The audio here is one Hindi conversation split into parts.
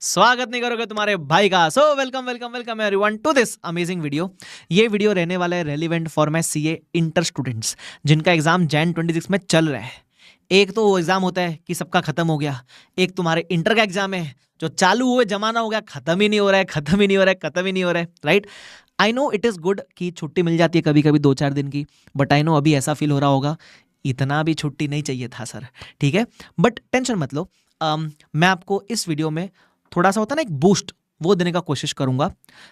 स्वागत नहीं करोगे तुम्हारे भाई का। So welcome welcome welcome everyone to this amazing video. ये वीडियो रहने वाला है relevant for my CA inter students जिनका एग्जाम जैन 26 में चल रहा है। एक तो वो एग्जाम होता है कि सबका खत्म हो गया, एक तुम्हारे इंटर का एग्जाम है जो चालू हुए जमाना हो गया, खत्म ही नहीं हो रहा है, खत्म ही नहीं हो रहा है, खत्म ही नहीं हो रहा है, right. I know it is good कि छुट्टी मिल जाती है कभी कभी 2-4 दिन की, बट आई नो अभी ऐसा फील हो रहा होगा इतना भी छुट्टी नहीं चाहिए था सर, ठीक है। बट टेंशन मत लो, मैं आपको इस वीडियो में थोड़ा सा होता है ना एक बूस्ट वो देने का कोशिश करूंगा।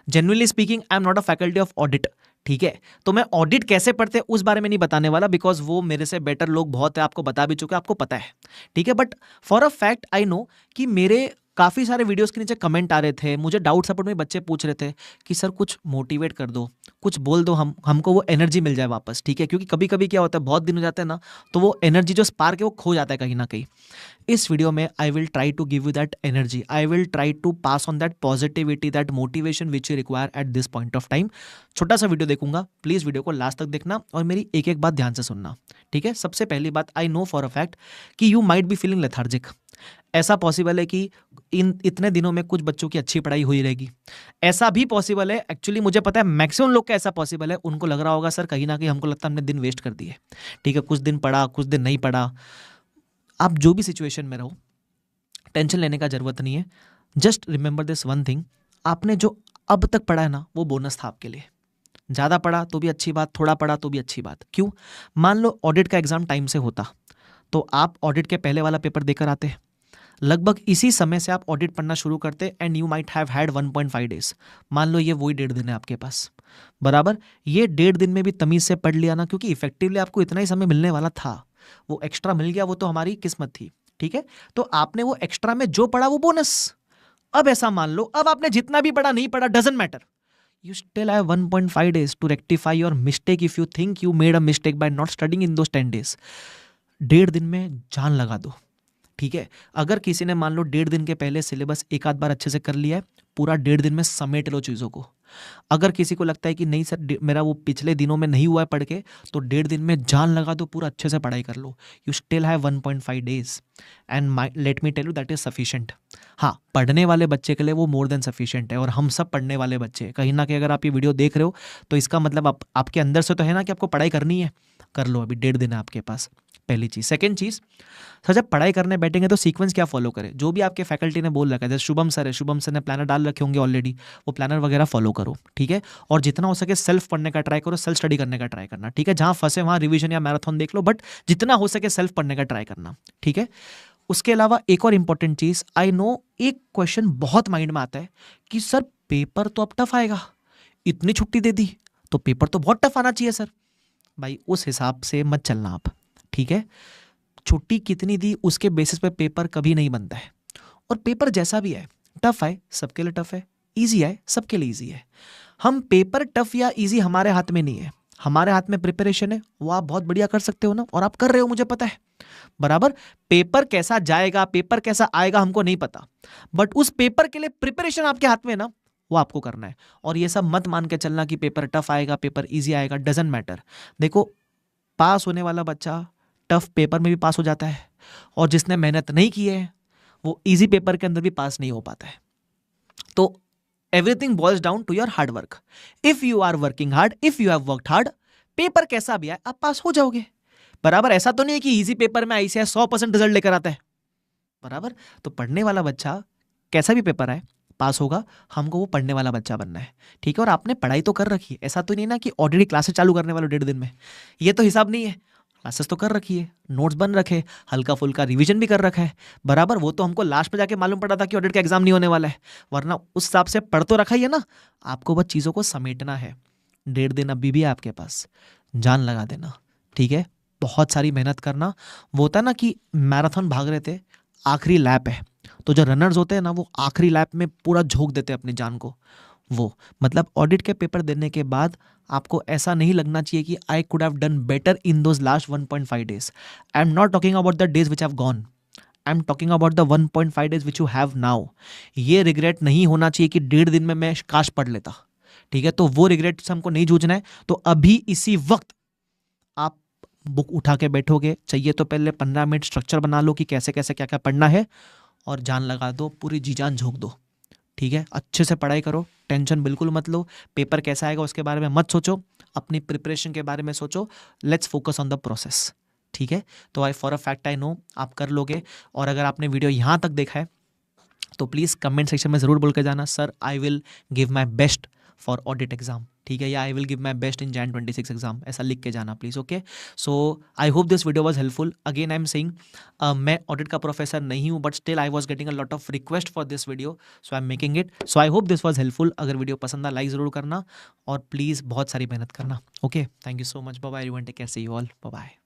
Genuinely speaking I am not a faculty of audit, ठीक है। तो मैं ऑडिट कैसे पढ़ते हैं उस बारे में नहीं बताने वाला, बिकॉज वो मेरे से बेटर लोग बहुत है, आपको बता भी चुके, आपको पता है, ठीक है। But for a fact I no कि मेरे काफ़ी सारे वीडियोस के नीचे कमेंट आ रहे थे, मुझे डाउट सपोर्ट में बच्चे पूछ रहे थे कि सर कुछ मोटिवेट कर दो, कुछ बोल दो, हमको वो एनर्जी मिल जाए वापस, ठीक है। क्योंकि कभी कभी क्या होता है, बहुत दिन हो जाते हैं ना, तो वो एनर्जी जो स्पार्क है वो खो जाता है कहीं ना कहीं। इस वीडियो में I will try to give you that energy, I will try to pass on that positivity, that motivation which you require at this point of time. छोटा सा वीडियो देखूंगा, प्लीज़ वीडियो को लास्ट तक देखना और मेरी एक एक बात ध्यान से सुनना, ठीक है। सबसे पहली बात, I know for a fact कि you might be feeling lethargic. ऐसा पॉसिबल है कि इतने दिनों में कुछ बच्चों की अच्छी पढ़ाई हुई रहेगी, ऐसा भी पॉसिबल है। एक्चुअली मुझे पता है मैक्सिमम लोग का ऐसा पॉसिबल है, उनको लग रहा होगा सर कहीं ना कहीं हमको लगता है हमने दिन वेस्ट कर दिए, ठीक है, कुछ दिन पढ़ा कुछ दिन नहीं पढ़ा। आप जो भी सिचुएशन में रहो, टेंशन लेने का जरूरत नहीं है। Just remember this one thing, आपने जो अब तक पढ़ा है ना वो बोनस था आपके लिए। ज़्यादा पढ़ा तो भी अच्छी बात, थोड़ा पढ़ा तो भी अच्छी बात। क्यों? मान लो ऑडिट का एग्जाम टाइम से होता तो आप ऑडिट के पहले वाला पेपर देकर आते, लगभग इसी समय से आप ऑडिट पढ़ना शुरू करते and you might have had 1.5 days. मान लो ये वही 1.5 दिन है आपके पास, बराबर। ये 1.5 दिन में भी तमीज़ से पढ़ लिया ना, क्योंकि इफेक्टिवली आपको इतना ही समय मिलने वाला था, वो एक्स्ट्रा मिल गया, वो तो हमारी किस्मत थी, ठीक है। तो आपने वो एक्स्ट्रा में जो पढ़ा वो बोनस। अब ऐसा मान लो अब आपने जितना भी पढ़ा नहीं पढ़ा, doesn't matter, you still have 1.5 days to rectify your mistake if you think you made a mistake by not studying in those 10 days। 1.5 दिन में जान लगा दो, ठीक है। अगर किसी ने मान लो 1.5 दिन के पहले सिलेबस एक आध बार अच्छे से कर लिया है, पूरा 1.5 दिन में समेट लो चीज़ों को। अगर किसी को लगता है कि नहीं सर मेरा वो पिछले दिनों में नहीं हुआ है पढ़ के, तो 1.5 दिन में जान लगा दो, पूरा अच्छे से पढ़ाई कर लो। You still have 1.5 days and let me tell you that is sufficient. हाँ, पढ़ने वाले बच्चे के लिए वो मोर देन सफिशिएंट है, और हम सब पढ़ने वाले बच्चे कहीं ना कहीं अगर आप ये वीडियो देख रहे हो तो इसका मतलब आपके अंदर से तो है ना कि आपको पढ़ाई करनी है, कर लो। अभी 1.5 दिन है आपके पास, पहली चीज़। सेकेंड चीज़, सर जब पढ़ाई करने बैठेंगे तो सीक्वेंस क्या फॉलो करें, जो भी आपके फैकल्टी ने बोल रखा है, जैसे शुभम सर है, शुभम सर ने प्लानर डाल रखे होंगे ऑलरेडी, वो प्लानर वगैरह फॉलो करो, ठीक है। और जितना हो सके सेल्फ पढ़ने का ट्राई करो, सेल्फ स्टडी करने का ट्राई करना, ठीक है। जहाँ फंसे वहाँ रिवीजन या मैराथन देख लो, बट जितना हो सके सेल्फ पढ़ने का ट्राई करना, ठीक है। उसके अलावा एक और इंपॉर्टेंट चीज़, आई नो एक क्वेश्चन बहुत माइंड में आता है कि सर पेपर तो अब टफ आएगा, इतनी छुट्टी दे दी तो पेपर तो बहुत टफ आना चाहिए सर। भाई उस हिसाब से मत चलना आप, ठीक है। छुट्टी कितनी दी उसके बेसिस पे पेपर कभी नहीं बनता है, और पेपर जैसा भी है, टफ है सबके लिए टफ है, इजी है सबके लिए इजी है। हम पेपर टफ या इजी हमारे हाथ में नहीं है, हमारे हाथ में प्रिपरेशन है, वो आप बहुत बढ़िया कर सकते हो ना, और आप कर रहे हो, मुझे पता है, बराबर। पेपर कैसा जाएगा, पेपर कैसा आएगा हमको नहीं पता, बट उस पेपर के लिए प्रिपरेशन आपके हाथ में है ना, वो आपको करना है। और ये सब मत मान के चलना कि पेपर टफ आएगा, पेपर इजी आएगा, डजंट मैटर। देखो, पास होने वाला बच्चा टफ पेपर में भी पास हो जाता है, और जिसने मेहनत नहीं की है वो इजी पेपर के अंदर भी पास नहीं हो पाता है। तो everything boils down to your hard work. If you are working hard, if you have worked hard, paper कैसा भी आए आप पास हो जाओगे, बराबर। ऐसा तो नहीं है कि इजी पेपर में ICAI 100% रिजल्ट लेकर आता है, बराबर। तो पढ़ने वाला बच्चा कैसा भी पेपर आए पास होगा, हमको वो पढ़ने वाला बच्चा बनना है, ठीक है। और आपने पढ़ाई तो कर रखी है, ऐसा तो नहीं ना कि ऑलरेडी क्लासेस चालू करने वाले 1.5 दिन में, ये तो हिसाब नहीं है। क्लासेस तो कर रखी है, नोट्स बन रखे, हल्का फुल्का रिवीजन भी कर रखा है, बराबर। वो तो हमको लास्ट में जाके मालूम पड़ा था कि ऑडिट का एग्जाम नहीं होने वाला है, वरना उस हिसाब से पढ़ तो रखा ही है ना। आपको बस चीज़ों को समेटना है। 1.5 दिन अभी भी है आपके पास, जान लगा देना, ठीक है। बहुत सारी मेहनत करना। वो होता है ना कि मैराथन भाग रहे थे, आखिरी लैप है, तो जो रनर्स होते हैं ना वो आखिरी लैप में पूरा झोंक देते हैं अपनी जान को। वो मतलब ऑडिट के पेपर देने के बाद आपको ऐसा नहीं लगना चाहिए कि I could have done better in those last 1.5 days. I am not talking about the days which have gone, I am talking about the 1.5 days which you have now. ये रिग्रेट नहीं होना चाहिए कि 1.5 दिन में मैं काश पढ़ लेता, ठीक है। तो वो रिग्रेट से हमको नहीं जूझना है। तो अभी इसी वक्त आप बुक उठा के बैठोगे, चाहिए तो पहले 15 मिनट स्ट्रक्चर बना लो कि कैसे कैसे क्या क्या पढ़ना है, और जान लगा दो, पूरी जी जान झोंक दो, ठीक है। अच्छे से पढ़ाई करो, टेंशन बिल्कुल मत लो, पेपर कैसा आएगा उसके बारे में मत सोचो, अपनी प्रिपरेशन के बारे में सोचो, let's focus on the process, ठीक है। तो I for a fact I know आप कर लोगे। और अगर आपने वीडियो यहाँ तक देखा है तो प्लीज़ कमेंट सेक्शन में ज़रूर बोल के जाना, sir I will give my best for audit exam, ठीक है, या I will give my best in Jan 26 exam, ऐसा लिख के जाना please, okay. So I hope this video was helpful. Again I am saying मैं ऑडिट का प्रोफेसर नहीं हूँ, but still I was getting a lot of request for this video, so I am making it. So I hope this was helpful. अगर वीडियो पसंद आ लाइक ज़रूर करना और प्लीज़ बहुत सारी मेहनत करना, okay. Thank you so much, bye bye everyone, take care, see you all, bye bye.